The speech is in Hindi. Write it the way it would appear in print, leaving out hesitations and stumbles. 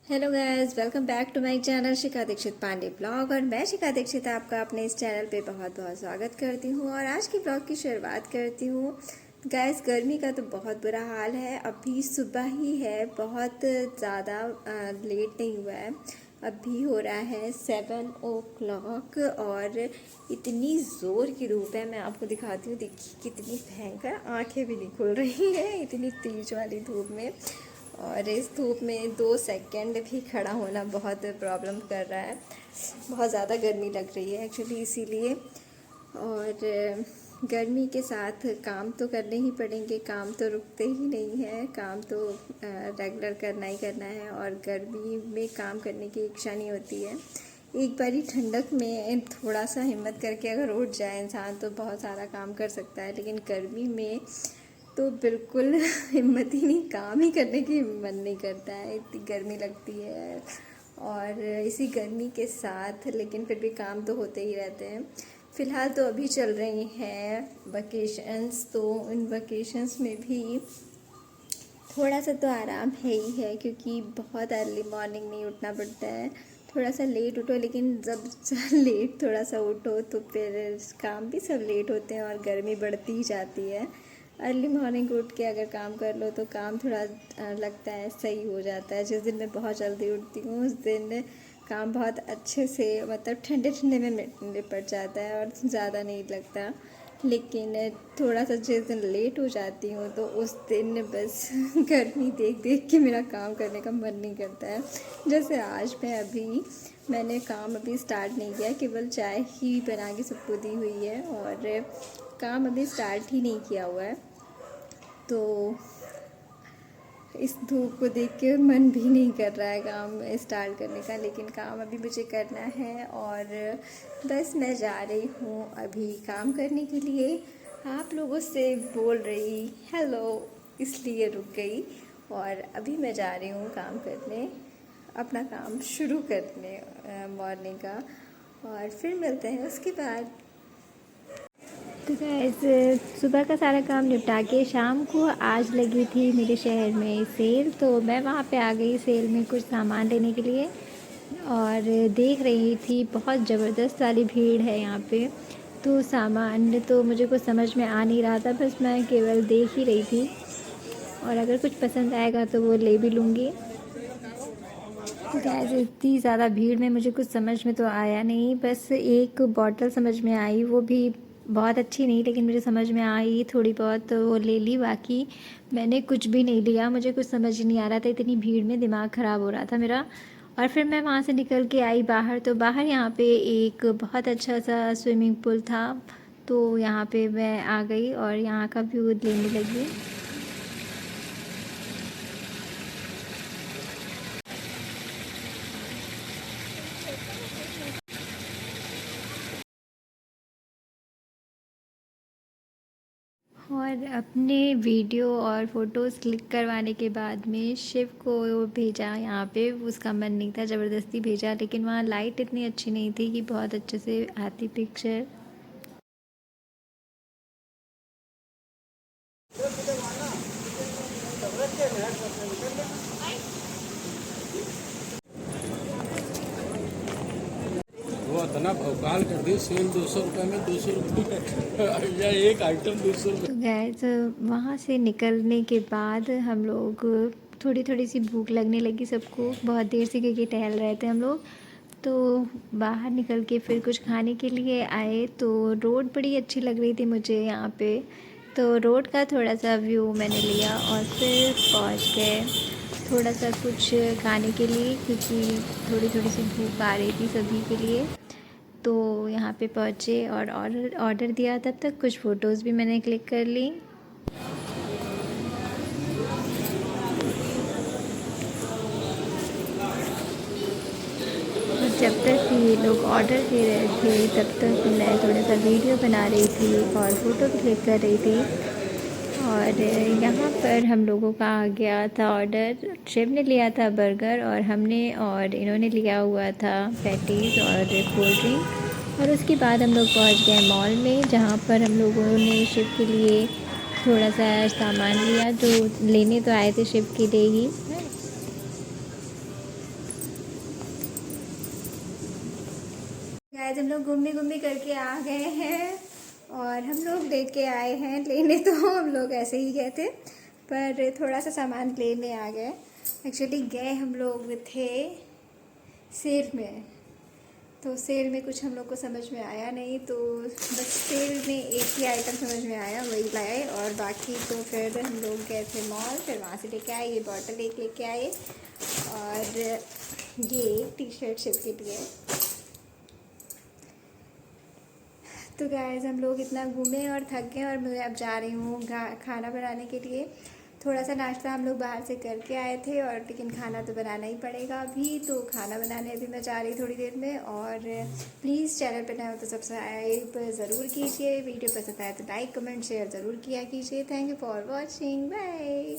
Hello guys, welcome back to my channel Shikha Dixit Pandey blog. और मैं शिखा दीक्षित आपका अपने इस चैनल पे बहुत बहुत स्वागत करती हूँ। और आज की ब्लॉग की शुरुआत करती हूँ। गाइस, गर्मी का तो बहुत बुरा हाल है। अभी सुबह ही है, बहुत ज़्यादा लेट नहीं हुआ है। अभी हो रहा है 7 o'clock और इतनी ज़ोर की धूप है। मैं आपको दिखाती हूँ, देखिए कितनी भयंकर, आंखें भी नहीं खुल रही हैं इतनी तेज वाली धूप में। और इस धूप में 2 सेकंड भी खड़ा होना बहुत प्रॉब्लम कर रहा है। बहुत ज़्यादा गर्मी लग रही है एक्चुअली, इसीलिए। और गर्मी के साथ काम तो करने ही पड़ेंगे, काम तो रुकते ही नहीं हैं, काम तो रेगुलर करना ही करना है। और गर्मी में काम करने की इच्छा नहीं होती है। एक बारी ठंडक में थोड़ा सा हिम्मत करके अगर उठ जाए इंसान तो बहुत सारा काम कर सकता है, लेकिन गर्मी में तो बिल्कुल हिम्मत ही नहीं, काम ही करने की मन नहीं करता है, इतनी गर्मी लगती है। और इसी गर्मी के साथ लेकिन फिर भी काम तो होते ही रहते हैं। फ़िलहाल तो अभी चल रही हैं वकेशंस, तो इन वकेशंस में भी थोड़ा सा तो आराम है ही है, क्योंकि बहुत अर्ली मॉर्निंग नहीं उठना पड़ता है। थोड़ा सा लेट उठो, लेकिन जब लेट थोड़ा सा उठो तो फिर काम भी सब लेट होते हैं और गर्मी बढ़ती ही जाती है। अर्ली मॉर्निंग उठ के अगर काम कर लो तो काम थोड़ा लगता है सही हो जाता है। जिस दिन मैं बहुत जल्दी उठती हूँ उस दिन काम बहुत अच्छे से, मतलब ठंडे ठंडे में निपट जाता है और ज़्यादा नहीं लगता। लेकिन थोड़ा सा जिस दिन लेट हो जाती हूँ तो उस दिन बस गर्मी देख देख के मेरा काम करने का मन नहीं करता है। जैसे आज मैंने काम अभी स्टार्ट नहीं किया, केवल चाय ही बना के सबको दी हुई है और काम अभी स्टार्ट ही नहीं किया हुआ है। तो इस धूप को देख के मन भी नहीं कर रहा है काम स्टार्ट करने का, लेकिन काम अभी मुझे करना है। और बस मैं जा रही हूँ अभी काम करने के लिए। आप लोगों से बोल रही हेलो इसलिए रुक गई, और अभी मैं जा रही हूँ काम करने, अपना काम शुरू करने मॉर्निंग का। और फिर मिलते हैं उसके बाद। तो गाइस, सुबह का सारा काम निपटा के शाम को आज लगी थी मेरे शहर में सेल, तो मैं वहाँ पे आ गई सेल में कुछ सामान लेने के लिए। और देख रही थी, बहुत ज़बरदस्त वाली भीड़ है यहाँ पे। तो सामान तो मुझे कुछ समझ में आ नहीं रहा था, बस मैं केवल देख ही रही थी। और अगर कुछ पसंद आएगा तो वो ले भी लूँगी। तो गाइस, इतनी ज़्यादा भीड़ में मुझे कुछ समझ में तो आया नहीं, बस एक बॉटल समझ में आई, वो भी बहुत अच्छी नहीं, लेकिन मुझे समझ में आई थोड़ी बहुत, तो वो ले ली। बाकी मैंने कुछ भी नहीं लिया, मुझे कुछ समझ ही नहीं आ रहा था, इतनी भीड़ में दिमाग ख़राब हो रहा था मेरा। और फिर मैं वहाँ से निकल के आई बाहर, तो बाहर यहाँ पे एक बहुत अच्छा सा स्विमिंग पूल था, तो यहाँ पे मैं आ गई और यहाँ का व्यू लेने लगी। और अपने वीडियो और फ़ोटोज़ क्लिक करवाने के बाद में शिव को भेजा यहाँ पे। उसका मन नहीं था, ज़बरदस्ती भेजा, लेकिन वहाँ लाइट इतनी अच्छी नहीं थी कि बहुत अच्छे से आती पिक्चर। वो इतना भौकाल कर दी, सेल 200 रुपये में 200 रुपये या एक आइटम 200 रुपये। तो गैस, वहाँ से निकलने के बाद हम लोग, थोड़ी थोड़ी सी भूख लगने लगी सबको, बहुत देर से, क्योंकि टहल रहे थे हम लोग। तो बाहर निकल के फिर कुछ खाने के लिए आए, तो रोड बड़ी अच्छी लग रही थी मुझे यहाँ पे, तो रोड का थोड़ा सा व्यू मैंने लिया और फिर पहुँच गए थोड़ा सा कुछ खाने के लिए, क्योंकि थोड़ी थोड़ी सी भूख आ रही थी सभी के लिए। तो यहाँ पे पहुँचे और ऑर्डर ऑर्डर दिया। तब तक कुछ फ़ोटोज़ भी मैंने क्लिक कर ली। और जब तक ये लोग ऑर्डर दे रहे थे तब तक मैं थोड़ा सा वीडियो बना रही थी और फ़ोटो भी क्लिक कर रही थी। और यहाँ पर हम लोगों का आ गया था ऑर्डर। शिव ने लिया था बर्गर और इन्होंने लिया हुआ था पैटीज़ और कोल्ड ड्रिंक। और उसके बाद हम लोग पहुँच गए मॉल में, जहाँ पर हम लोगों ने शिव के लिए थोड़ा सा सामान लिया, जो लेने तो आए थे शिव के लिए ही। गाइस हम लोग घूमी करके आ गए हैं और हम लोग लेके आए हैं। लेने तो हम लोग ऐसे ही गए थे पर थोड़ा सा सामान लेने आ गए। एक्चुअली गए हम लोग थे सेल में, तो सेल में कुछ हम लोग को समझ में आया नहीं, तो बस सेल में एक ही आइटम समझ में आया वही लाए, और बाकी तो फिर हम लोग गए थे मॉल, फिर वहाँ से लेके आए। ये बॉटल एक लेके आए और ये टी शर्ट शिप के लिए। तो गाइस हम लोग इतना घूमे और थक गए और मैं अब जा रही हूँ खाना बनाने के लिए। थोड़ा सा नाश्ता हम लोग बाहर से करके आए थे और लेकिन खाना तो बनाना ही पड़ेगा अभी, तो खाना बनाने अभी मैं जा रही थोड़ी देर में। और प्लीज़ चैनल पर नए हो तो सब्सक्राइब ज़रूर कीजिए, वीडियो पसंद आए तो लाइक कमेंट शेयर ज़रूर किया कीजिए। Thank you for watching, bye.